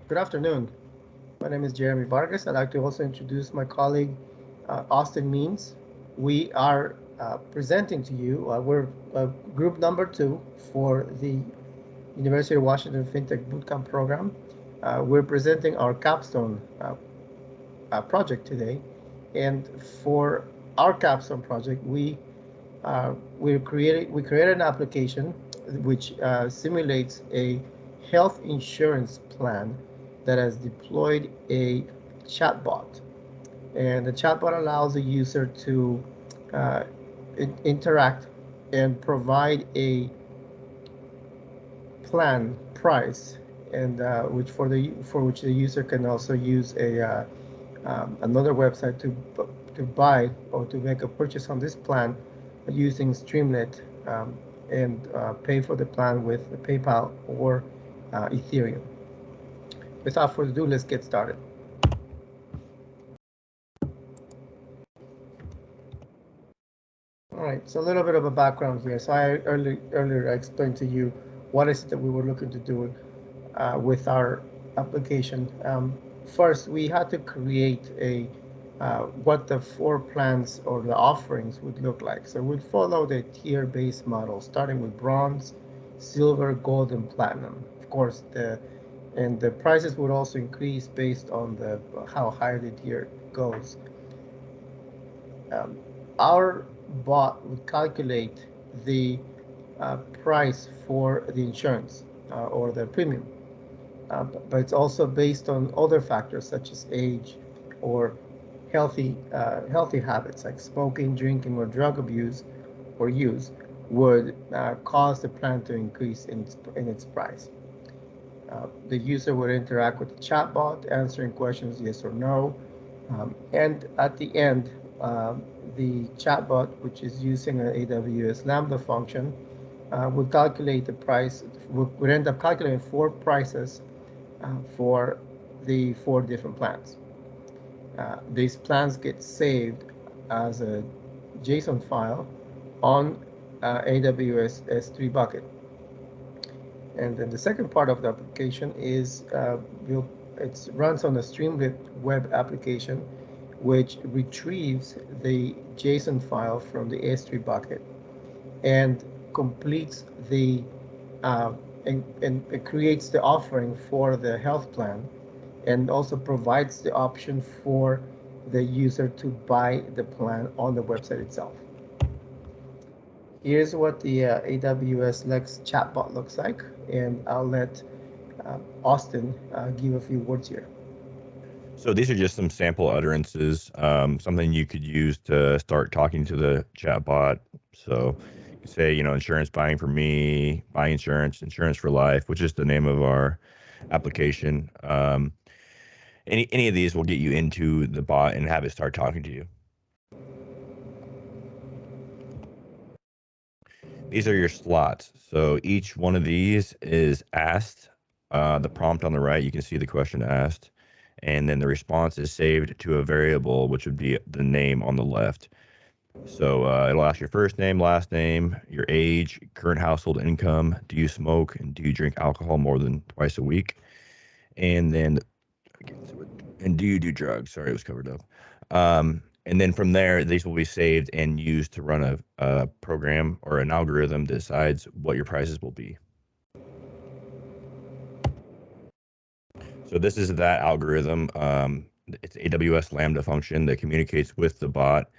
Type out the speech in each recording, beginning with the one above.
Good afternoon. My name is Jeremy Vargas. I'd like to also introduce my colleague, Austin Means. We are presenting to you, we're group number 2 for the University of Washington FinTech Bootcamp program. We're presenting our capstone project today. And for our capstone project, we created an application which simulates a health insurance plan that has deployed a chatbot, and the chatbot allows the user to uh, interact and provide a plan price, and which the user can also use another website to buy or to make a purchase on this plan using Streamlit, and pay for the plan with PayPal or Ethereum. Without further ado, let's get started. All right, so a little bit of a background here. So earlier I explained to you what is it that we were looking to do with our application. First, we had to create what the 4 plans or the offerings would look like. So we'd follow the tier-based model, starting with bronze, silver, gold, and platinum. Of course, the prices would also increase based on the how high the tier goes. Um, our bot would calculate the price for the insurance or the premium, but it's also based on other factors such as age or healthy habits like smoking, drinking, or drug abuse or use would cause the plan to increase in its price. The user would interact with the chatbot, answering questions yes or no, and at the end, the chatbot, which is using an AWS Lambda function, would calculate the price, would end up calculating 4 prices for the 4 different plans. These plans get saved as a JSON file on AWS S3 bucket. And then the second part of the application is it runs on a Streamlit web application, which retrieves the JSON file from the S3 bucket and completes uh, and it creates the offering for the health plan, and also provides the option for the user to buy the plan on the website itself. Here's what the AWS Lex chatbot looks like, and I'll let Austin give a few words here. So these are just some sample utterances, something you could use to start talking to the chatbot. So you say, insurance buying for me, buy insurance, insurance for life, which is the name of our application. Any of these will get you into the bot and have it start talking to you. These are your slots. So each one of these is asked. The prompt on the right, you can see the question asked. And then the response is saved to a variable, which would be the name on the left. So it'll ask your first name, last name, your age, current household income, do you smoke, and do you drink alcohol more than twice a week? And then, and do you do drugs? Sorry, it was covered up. And then from there, these will be saved and used to run a program or an algorithm that decides what your prices will be. So this is that algorithm. It's AWS Lambda function that communicates with the bot.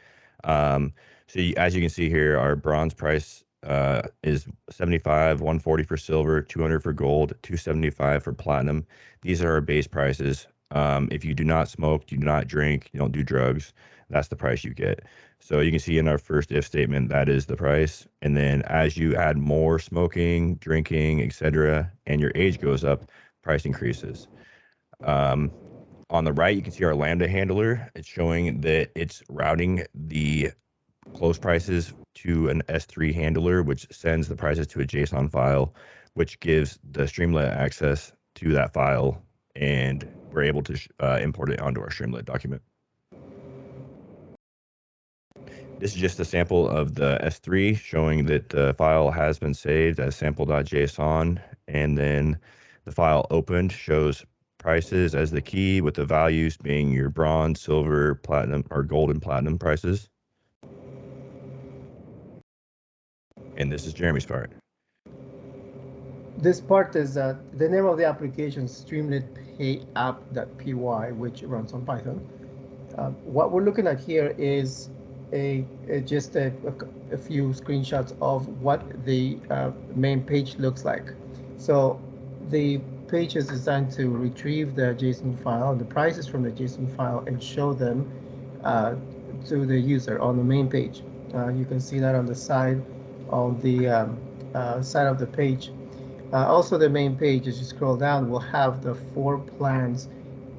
As you can see here, our bronze price is 75, 140 for silver, 200 for gold, 275 for platinum. These are our base prices. If you do not smoke, you do not drink, you don't do drugs, that's the price you get. So you can see in our first if statement, that is the price. And then as you add more smoking, drinking, etc., and your age goes up, price increases. On the right, you can see our Lambda handler. It's showing that it's routing the close prices to an S3 handler, which sends the prices to a JSON file, which gives the Streamlit access to that file, and we're able to import it onto our Streamlit document. This is just a sample of the S3 showing that the file has been saved as sample.json, and then the file opened shows prices as the key, with the values being your bronze, silver, platinum, or gold and platinum prices. And this is Jeremy's part. This part is the name of the application, Streamlit Pay App.py, which runs on Python. What we're looking at here is just a few screenshots of what the main page looks like. So the page is designed to retrieve the JSON file and the prices from the JSON file and show them to the user on the main page. You can see that on the side of the side of the page. Also, the main page, as you scroll down, will have the 4 plans,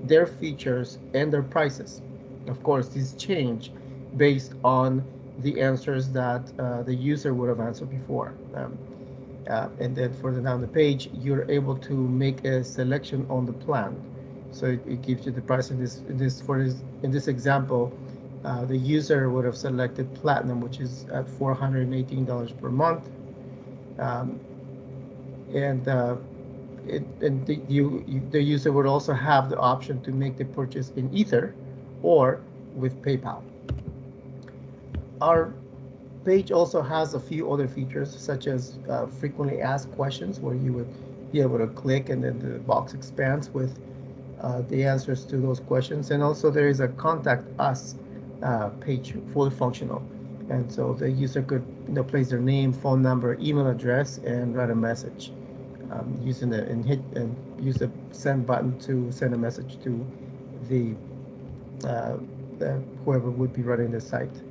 their features, and their prices. Of course, these change based on the answers that the user would have answered before. And then further down the page, you're able to make a selection on the plan. So it gives you the price in this example. The user would have selected Platinum, which is at $418 per month. The user would also have the option to make the purchase in Ether or with PayPal. Our page also has a few other features, such as frequently asked questions, where you would be able to click and then the box expands with the answers to those questions. And also there is a contact us page, fully functional. And so the user could place their name, phone number, email address, and write a message using use the send button to send a message to the whoever would be running the site.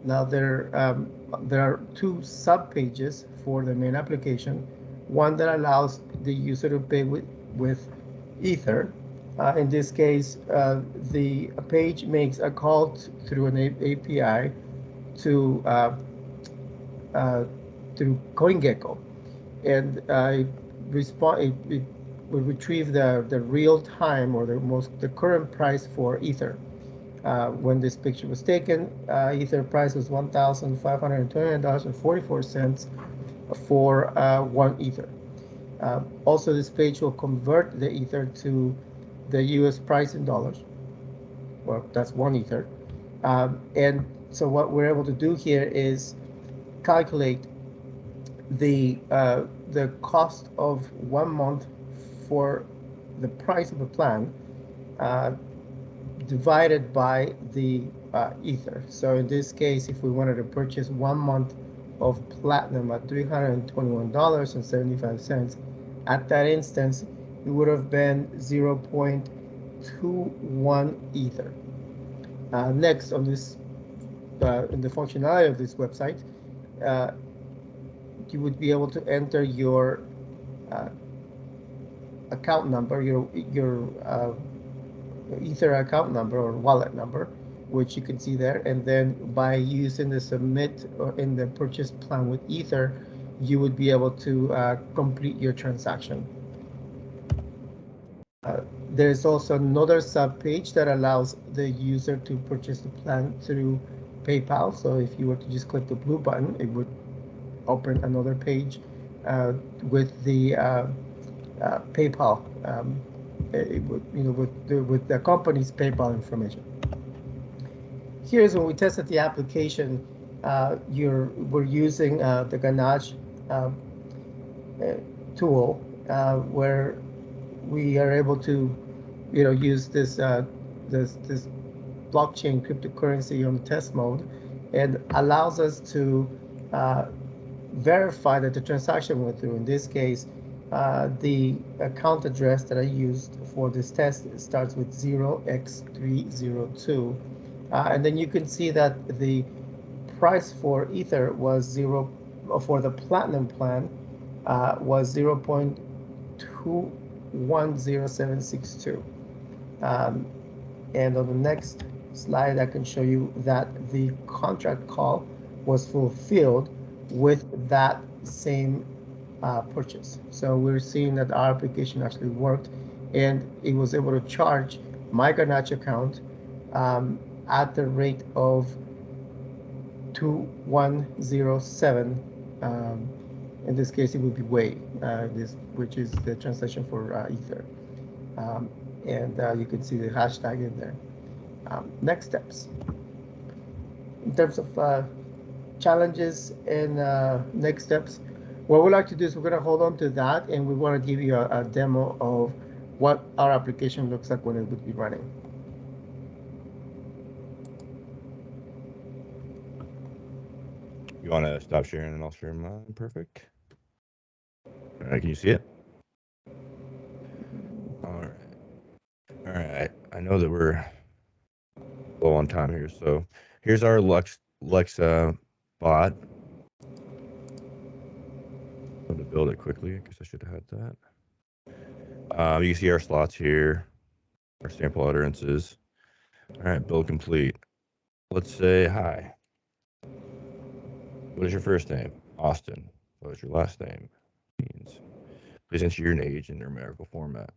Now there are 2 sub pages for the main application. One that allows the user to pay with Ether. In this case, the page makes a call through an API to through CoinGecko, and it will retrieve the real time or the current price for Ether. When this picture was taken, Ether price was $1,529.44 for 1 Ether. Also, this page will convert the Ether to the US price in dollars. Well, that's 1 Ether. And so what we're able to do here is calculate the cost of 1 month for the price of the plan divided by the Ether. So in this case, if we wanted to purchase 1 month of Platinum at $321.75, at that instance, it would have been 0.21 Ether. Next, on this, in the functionality of this website, you would be able to enter your account number, your Ether account number or wallet number, which you can see there, and then by using the submit in the purchase plan with Ether, you would be able to complete your transaction. There's also another sub page that allows the user to purchase the plan through PayPal. So if you were to just click the blue button, it would open another page with the PayPal. It would, with the company's PayPal information. Here's when we tested the application. We're using the Ganache tool where we are able to, use this this blockchain cryptocurrency on the test mode, and allows us to verify that the transaction went through. In this case, the account address that I used for this test starts with 0x302, and then you can see that the price for Ether was for the Platinum plan was 0.210762. And on the next slide, I can show you that the contract call was fulfilled with that same purchase. So we're seeing that our application actually worked, and it was able to charge my Ganache account at the rate of 2107 In this case, it would be way, which is the translation for Ether. And you can see the hashtag in there. Next steps. In terms of challenges and next steps, what we'd like to do is we're going to hold on to that, and we want to give you a demo of what our application looks like when it would be running. You want to stop sharing and I'll share mine? Perfect. All right, can you see it? All right. I know that we're low on time here, so here's our Lex bot. I'm going to build it quickly. I guess I should have had that. You can see our slots here, our sample utterances. All right, build complete. Let's say hi. What is your first name? Austin. What is your last name? Means. Please enter your age in numerical format.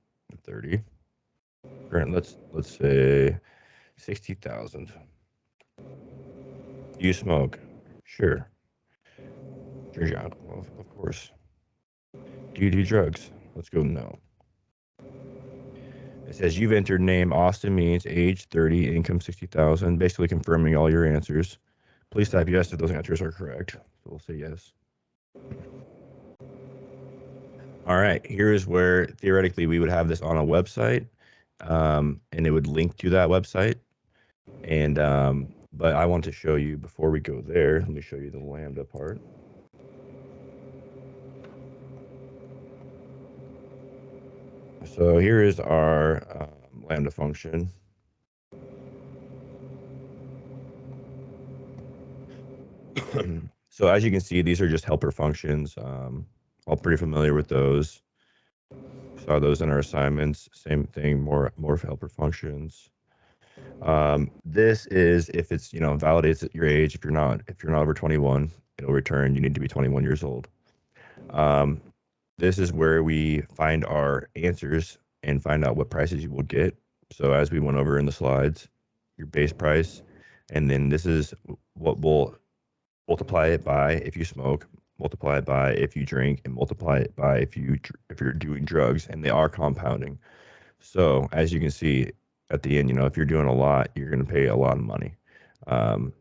30. Current, let's say 60,000. Do you smoke? Sure. Drink alcohol? Of course. Do you do drugs? Let's go no. It says you've entered name Austin Means, age 30, income 60,000, basically confirming all your answers. Please type yes if those answers are correct. So we'll say yes. All right, here is where theoretically we would have this on a website, and it would link to that website. And but I want to show you before we go there. Let me show you the Lambda part. So here is our Lambda function. So as you can see, these are just helper functions. All pretty familiar with those. Saw those in our assignments. Same thing, more helper functions. This is if it's validates your age. If you're not over 21, it'll return you need to be 21 years old. This is where we find our answers and find out what prices you will get. So as we went over in the slides, your base price, and then this is what we'll multiply it by if you smoke, multiply it by if you drink, and multiply it by if you're doing drugs, and they are compounding. So as you can see at the end, if you're doing a lot, you're going to pay a lot of money. And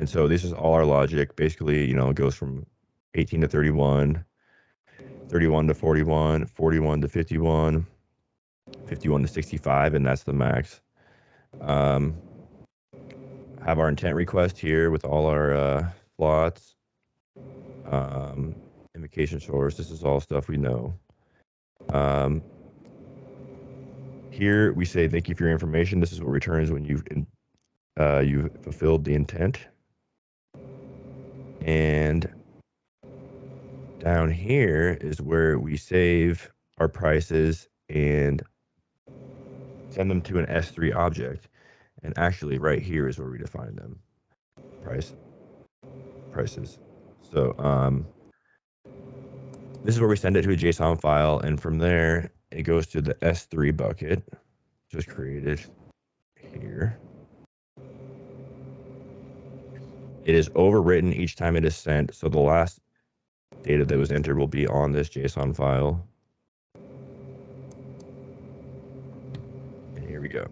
so this is all our logic. Basically, it goes from 18 to 31, 31 to 41, 41 to 51, 51 to 65, and that's the max. Have our intent request here with all our slots, invocation source. This is all stuff we know. Here we say thank you for your information. This is what returns when you've fulfilled the intent. And down here is where we save our prices and send them to an S3 object. And actually right here is where we define them. Prices. So this is where we send it to a JSON file, and from there it goes to the S3 bucket just created here. It is overwritten each time it is sent, so the last data that was entered will be on this JSON file. And here we go.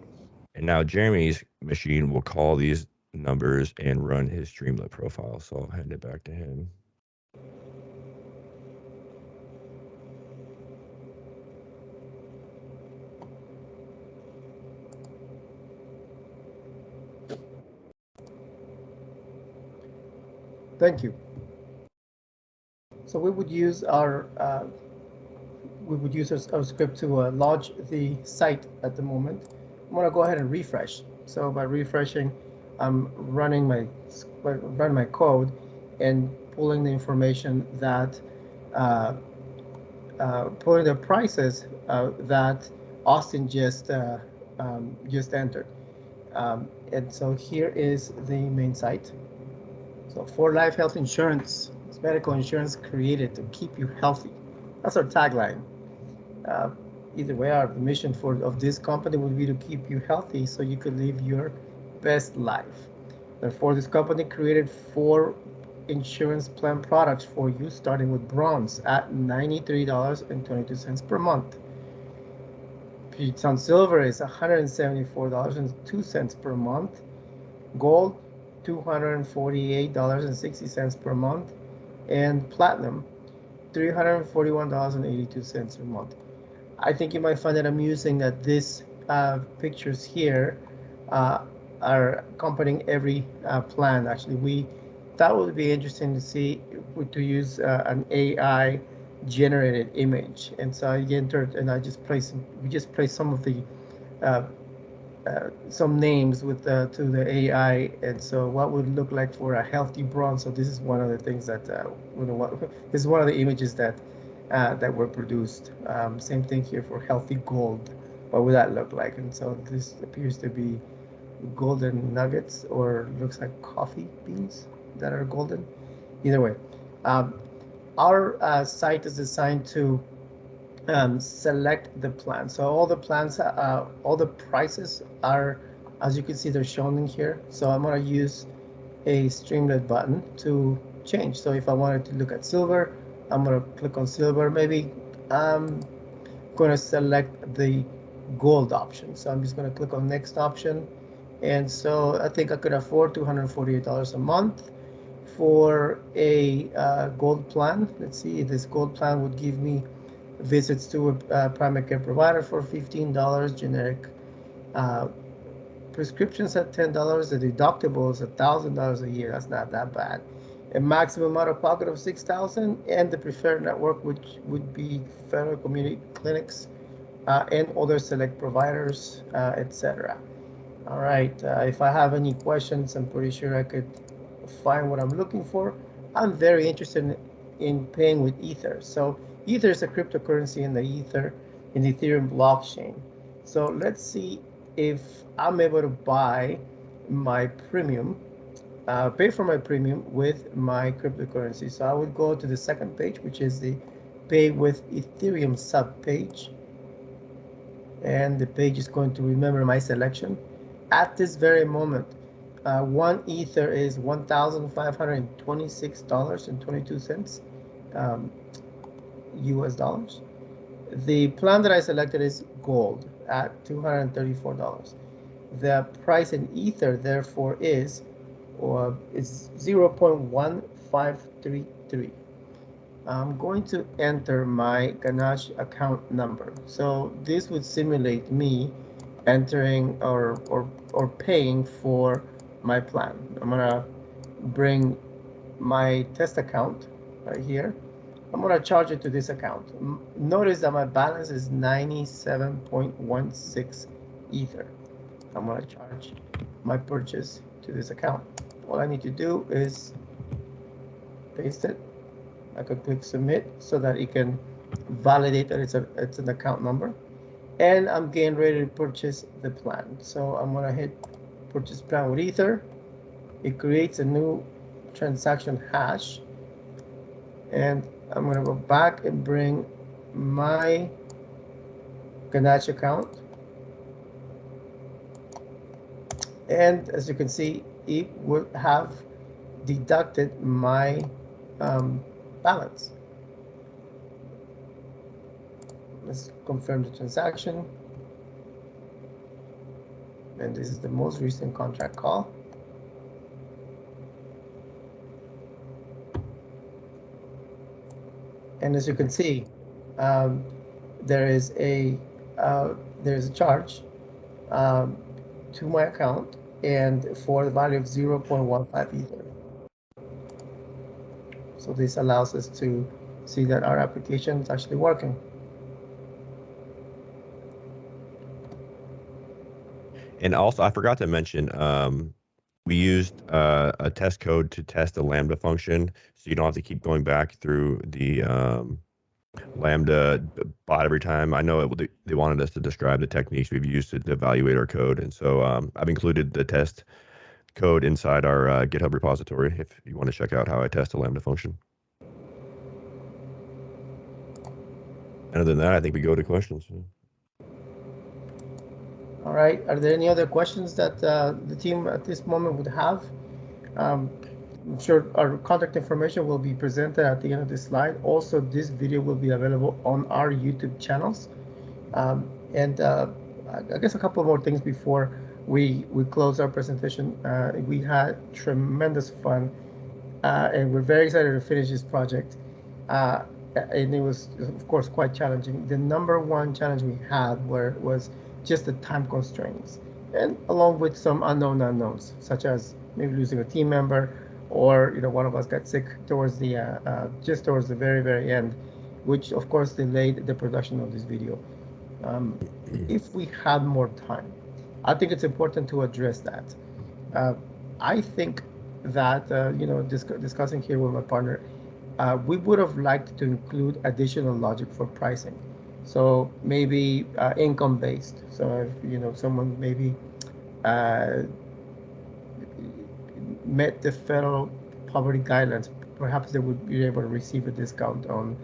And now Jeremy's machine will call these numbers and run his Streamlit profile. So I'll hand it back to him. Thank you. So we would use our script to launch the site at the moment. I'm going to go ahead and refresh. So by refreshing, I'm running my code and pulling the information that pulling the prices that Austin just entered. And so here is the main site. So for life health insurance, it's medical insurance created to keep you healthy. That's our tagline. Either way, our mission of this company would be to keep you healthy so you could live your best life. Therefore, this company created 4 insurance plan products for you, starting with bronze at $93.22 per month. If it's on silver, it's $174.02 per month. Gold, $248.60 per month. And platinum, $341.82 a month. I think you might find it amusing that these pictures here are accompanying every plan. Actually, we thought it would be interesting to see to use an AI generated image, and so I entered and I just placed we just placed some of the uh, some names with to the AI, and so what would look like for a healthy bronze. So this is one of the things that this is one of the images that that were produced. Same thing here for healthy gold. What would that look like? And so this appears to be golden nuggets, or looks like coffee beans that are golden. Either way, um, our site is designed to select the plan. So all the plans, all the prices are, as you can see, they're shown in here. So I'm going to use a Streamlit button to change. So if I wanted to look at silver, I'm going to click on silver. Maybe I'm going to select the gold option. So I'm just going to click on next option. And so I think I could afford $248 a month for a gold plan. Let's see, this gold plan would give me visits to a primary care provider for $15, generic prescriptions at $10, the deductible is $1,000 a year. That's not that bad. A maximum out of pocket of $6,000, and the preferred network, which would be federal community clinics and other select providers, etc. All right, if I have any questions, I'm pretty sure I could find what I'm looking for. I'm very interested in paying with Ether. So Ether is a cryptocurrency in the Ethereum blockchain. So let's see if I'm able to buy my premium, pay for my premium with my cryptocurrency. So I would go to the second page, which is the pay with Ethereum sub page. And the page is going to remember my selection. At this very moment, one Ether is $1,526.22 US dollars. The plan that I selected is gold at $234. The price in Ether, therefore, is 0.1533. I'm going to enter my Ganache account number. So this would simulate me entering or paying for my plan. I'm gonna bring my test account right here. I'm gonna charge it to this account. Notice that my balance is 97.16 Ether. I'm gonna charge my purchase to this account. All I need to do is paste it. I could click submit so that it can validate that it's an account number. And I'm getting ready to purchase the plan. So I'm gonna hit purchase plan with Ether. It creates a new transaction hash. And I'm gonna go back and bring my Ganache account. And as you can see, it would have deducted my balance. Let's confirm the transaction. And this is the most recent contract call. And as you can see, there is a charge to my account, and for the value of 0.15 Ether. So this allows us to see that our application is actually working. And also, I forgot to mention, we used a test code to test the Lambda function, so you don't have to keep going back through the Lambda bot every time. I know they wanted us to describe the techniques we've used to evaluate our code, and so I've included the test code inside our GitHub repository if you want to check out how I test a Lambda function. And other than that, I think we go to questions. All right. Are there any other questions that the team at this moment would have? I'm sure our contact information will be presented at the end of this slide. Also, this video will be available on our YouTube channels. And I guess a couple more things before we close our presentation. We had tremendous fun, and we're very excited to finish this project. And it was, of course, quite challenging. The number one challenge we had was just the time constraints, and along with some unknowns, such as maybe losing a team member, or one of us got sick towards the just towards the very end, which of course delayed the production of this video. If we had more time, I think it's important to address that. Uh, I think that discussing here with my partner, we would have liked to include additional logic for pricing. So maybe income based. So if someone maybe uh, met the federal poverty guidelines, perhaps they would be able to receive a discount on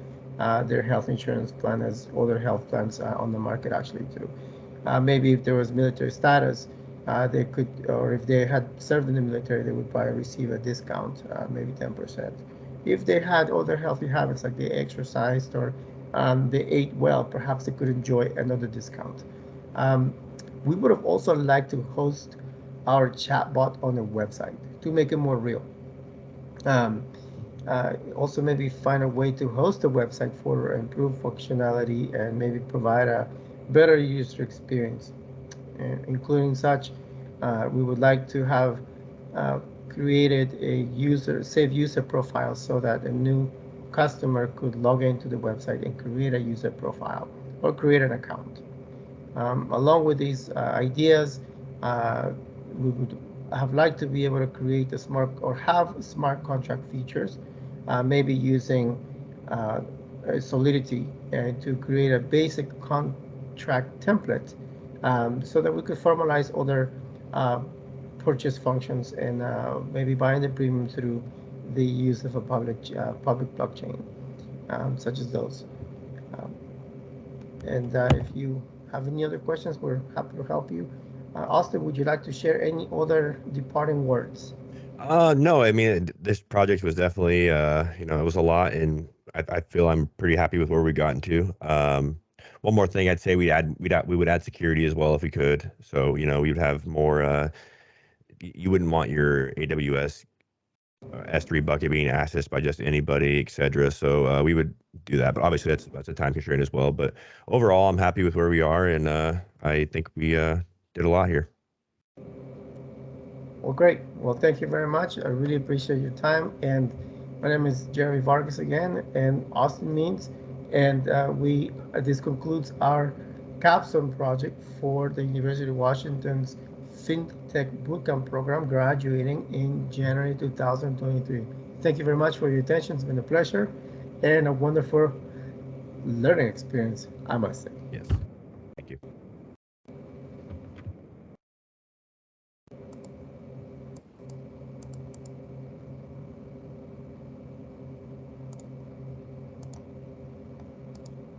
their health insurance plan, as other health plans on the market actually do. Maybe if there was military status, they could, or if they had served in the military, they would probably receive a discount, maybe 10%. If they had other healthy habits, like they exercised or they ate well, perhaps they could enjoy another discount. Um, we would have also liked to host our chatbot on a website to make it more real. Um, Also, maybe find a way to host a website for improved functionality and maybe provide a better user experience. Including such, we would like to have uh, created a save user profile so that a new customer could log into the website and create a user profile or create an account. Along with these ideas, we would have liked to be able to create a smart or have smart contract features, maybe using Solidity to create a basic contract template, so that we could formalize other uh, purchase functions and maybe buying the premium through the use of a public blockchain, such as those. Um, and if you have any other questions, we're happy to help you. Austin, would you like to share any other departing words? No, I mean, this project was definitely, it was a lot, and I feel I'm pretty happy with where we got into. One more thing I'd say we would add security as well if we could. So, we would have more, you wouldn't want your AWS S3 bucket being accessed by just anybody, etc. So we would do that, but obviously that's a time constraint as well. But overall, I'm happy with where we are, and I think we did a lot here. Well, great. Well, thank you very much. I really appreciate your time. And my name is Jeremy Vargas again, and Austin Means. And this concludes our capstone project for the University of Washington's FinTech Bootcamp program, graduating in January 2023. Thank you very much for your attention. It's been a pleasure and a wonderful learning experience, I must say. Yes.